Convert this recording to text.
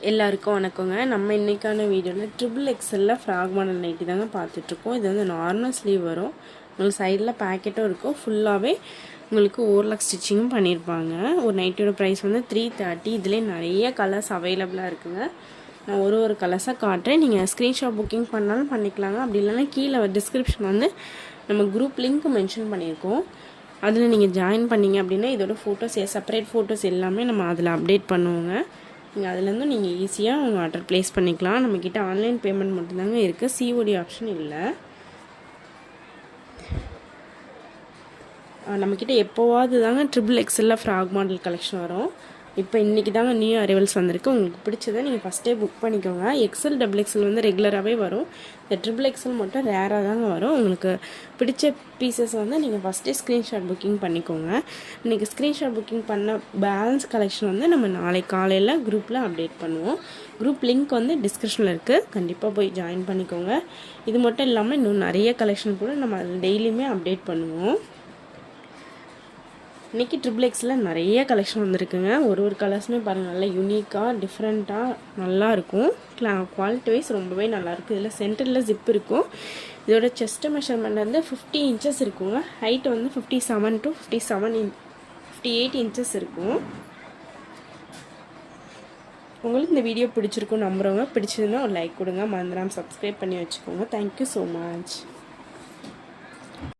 எல்லாருக்கும் வணக்கங்க. நம்ம இன்றைக்கான வீடியோவில் ட்ரிபிள் எக்ஸலில் ஃப்ராக் மாடல் நைட்டி தாங்க பார்த்துட்ருக்கோம். இது வந்து நார்மல் ஸ்லீவ் வரும். உங்களுக்கு சைடில் பேக்கெட்டும் இருக்கும். ஃபுல்லாகவே உங்களுக்கு ஓவர்லாக் ஸ்டிச்சிங்கும் பண்ணியிருப்பாங்க. ஒரு நைட்டியோட ப்ரைஸ் வந்து 330. இதிலே நிறைய கலர்ஸ் அவைலபிளாக இருக்குங்க. நான் ஒரு கலர்ஸாக காட்டுறேன். நீங்கள் ஸ்க்ரீன்ஷாட் புக்கிங் பண்ணாலும் பண்ணிக்கலாங்க. அப்படி இல்லைன்னா கீழே டிஸ்கிரிப்ஷன் வந்து நம்ம குரூப் லிங்க் மென்ஷன் பண்ணியிருக்கோம். அதில் நீங்கள் ஜாயின் பண்ணிங்க அப்படின்னா இதோட ஃபோட்டோஸ் செப்பரேட் ஃபோட்டோஸ் எல்லாமே நம்ம அதில் அப்டேட் பண்ணுவோங்க. நீங்கள் அதுலேருந்து நீங்கள் ஈஸியாக உங்கள் ஆர்டர் ப்ளேஸ் பண்ணிக்கலாம். நம்மக்கிட்ட ஆன்லைன் பேமெண்ட் மட்டும்தாங்க இருக்குது. சிஓடி ஆப்ஷன் இல்லை. நம்மக்கிட்ட எப்போவாது தாங்க ட்ரிபிள் எக்ஸலில் ஃப்ராக் மாடல் கலெக்ஷன் வரும். இப்போ இன்றைக்கி தாங்க நியூ அரைவல்ஸ் வந்திருக்கு. உங்களுக்கு பிடிச்சதை நீங்கள் ஃபஸ்ட்டே புக் பண்ணிக்கோங்க. எக்ஸல் டபுள் எக்ஸல் வந்து ரெகுலராகவே வரும். இந்த ட்ரிபிள் எக்ஸல் மட்டும் ரேராக தாங்க வரும். உங்களுக்கு பிடிச்ச பீசஸ் வந்து நீங்கள் ஃபஸ்ட்டே ஸ்க்ரீன்ஷாட் புக்கிங் பண்ணிக்கோங்க. இன்றைக்கி ஸ்க்ரீன்ஷாட் புக்கிங் பண்ண பேலன்ஸ் கலெக்ஷன் வந்து நம்ம நாளை காலையில் குரூப்பில் அப்டேட் பண்ணுவோம். குரூப் லிங்க் வந்து டிஸ்கிரிப்ஷனில் இருக்குது. கண்டிப்பாக போய் ஜாயின் பண்ணிக்கோங்க. இது மட்டும் இல்லாமல் இன்னும் நிறைய கலெக்ஷன் கூட நம்ம டெய்லியுமே அப்டேட் பண்ணுவோம். இன்றைக்கி ட்ரிபிள் எக்ஸில் நிறைய கலெக்ஷன் வந்திருக்குங்க. ஒரு கலர்ஸுமே பாருங்கள், நல்லா யூனிக்காக டிஃப்ரெண்ட்டாக நல்லாயிருக்கும். குவாலிட்டி வைஸ் ரொம்பவே நல்லாயிருக்கும். இதில் சென்டரில் ஜிப் இருக்கும். இதோட செஸ்ட் மெஷர்மெண்ட் வந்து 50 இன்ச்சஸ் இருக்குங்க. ஹைட் வந்து 57 to 58 இன்ச்சஸ் இருக்கும். உங்களுக்கு இந்த வீடியோ பிடிச்சிருக்கும் நம்புகிறவங்க, பிடிச்சதுன்னா ஒரு லைக் கொடுங்க. மறந்துடாமல் சப்ஸ்கிரைப் பண்ணி வச்சுக்கோங்க. Thank you so much.